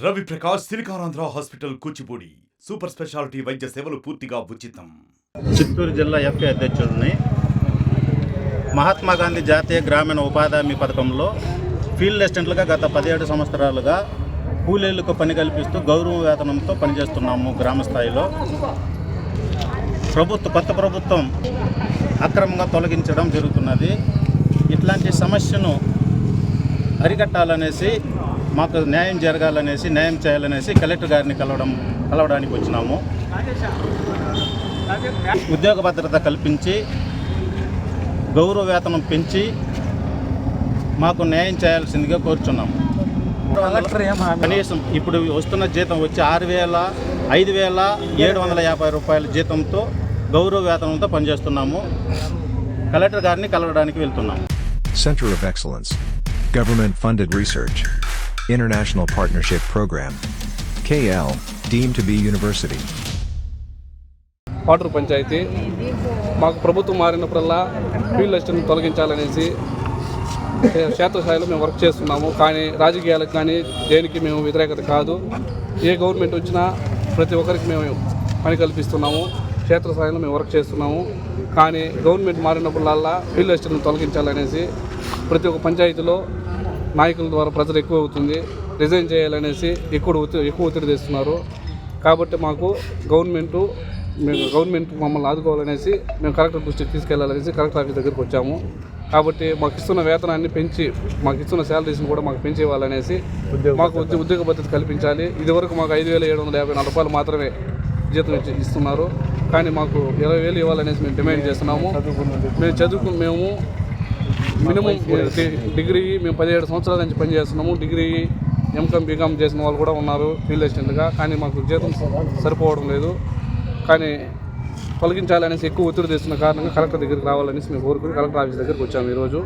Ravi Prakash Siliconandhra hospital Kuchipudi super speciality వైద్య సేవలు పూర్తిగా ఉచితం. చిత్తూరు జిల్లా ఎఫ్ఏ అధ్యక్షుడిని. మహాత్మా గాంధీ జాతీయ గ్రామీణ ఉపాధి హామీ పథకంలో ఫీల్డ్ అసిస్టెంట్లుగా గత 17 సంవత్సరాలుగా కూలీలకు పని కల్పిస్తూ గౌరవ వేతనంతో పనిచేస్తున్నాము. గ్రామ స్థాయిలో కొత్త ప్రభుత్వం అక్రమంగా తొలగించడం జరుగుతున్నది. ఇట్లాంటి సమస్యను అరికట్టాలనేసి, మాకు న్యాయం జరగాలనేసి, న్యాయం చేయాలనేసి కలెక్టర్ గారిని కలవడానికి వచ్చినాము. ఉద్యోగ భద్రత కల్పించి గౌరవ వేతనం పెంచి మాకు న్యాయం చేయాల్సిందిగా కోరుచున్నాము. కనీసం ఇప్పుడు వస్తున్న జీతం వచ్చి 5,750 రూపాయల జీతంతో గౌరవ వేతనంతో పనిచేస్తున్నాము. కలెక్టర్ గారిని కలవడానికి వెళ్తున్నాము. Center of Excellence, Government Funded Research, International Partnership Program, KL, deemed to be University. Paturu panchayat మాకు ప్రభుత్వం మారినప్పుడల్లా ఫీల్డ్ అసిస్టెంట్ తొలగించాలనేసి క్షేత్రస్థాయిలో మేము వర్క్ చేస్తున్నాము. కానీ రాజకీయాలకు కానీ దేనికి మేము వ్యతిరేకత కాదు. ఏ గవర్నమెంట్ వచ్చినా ప్రతి ఒక్కరికి మేము పని కల్పిస్తున్నాము. క్షేత్రస్థాయిలో మేము వర్క్ చేస్తున్నాము. కానీ గవర్నమెంట్ మారినప్పుడల్లా ఫీల్డ్ అసిస్టెంట్ తొలగించాలనేసి ప్రతి ఒక్క పంచాయతీలో నాయకుల ద్వారా ప్రజలు ఎక్కువ అవుతుంది. రిజైన్ చేయాలనేసి ఎక్కువ ఒత్తిడి తెస్తున్నారు. కాబట్టి మాకు గవర్నమెంట్ మమ్మల్ని ఆదుకోవాలనేసి మేము కలెక్టర్ దృష్టికి తీసుకెళ్లాలనేసి కలెక్టర్ ఆఫీస్ దగ్గరికి వచ్చాము. కాబట్టి మాకు ఇస్తున్న వేతనాన్ని పెంచి, మాకు ఇస్తున్న శాలరీస్ని కూడా మాకు పెంచి ఇవ్వాలనేసి, మాకు ఉద్యోగ భద్రత కల్పించాలి. ఇదివరకు మాకు 5,754 రూపాయలు మాత్రమే జీతం ఇస్తున్నారు. కానీ మాకు 20,000 ఇవ్వాలనేసి మేము డిమాండ్ చేస్తున్నాము. మేము మినిమం డిగ్రీ మేము 17 సంవత్సరాల నుంచి పనిచేస్తున్నాము. డిగ్రీ ఎంకామ్ బీకామ్ చేసిన వాళ్ళు కూడా ఉన్నారు ఫీల్డ్ అసిస్టెంట్గా. కానీ మాకు జీతం సరిపోవడం లేదు. కానీ తొలగించాలనేసి ఎక్కువ ఒత్తిడి తెస్తున్న కారణంగా కలెక్టర్ దగ్గరికి రావాలనేసి మేము కోరుకుని కలెక్టర్ ఆఫీస్ దగ్గరికి వచ్చాము. ఈరోజు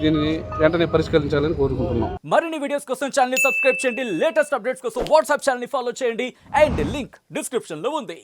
దీన్ని వెంటనే పరిష్కరించాలని కోరుకుంటున్నాం. మరిన్ని వీడియోస్ కోసం ఛానల్ ని సబ్స్క్రైబ్ చేయండి. లేటెస్ట్ అప్డేట్స్ కోసం వాట్సాప్ ఛానల్ ని ఫాలో చేయండి. అండ్ లింక్ డిస్క్రిప్షన్ లో ఉంది.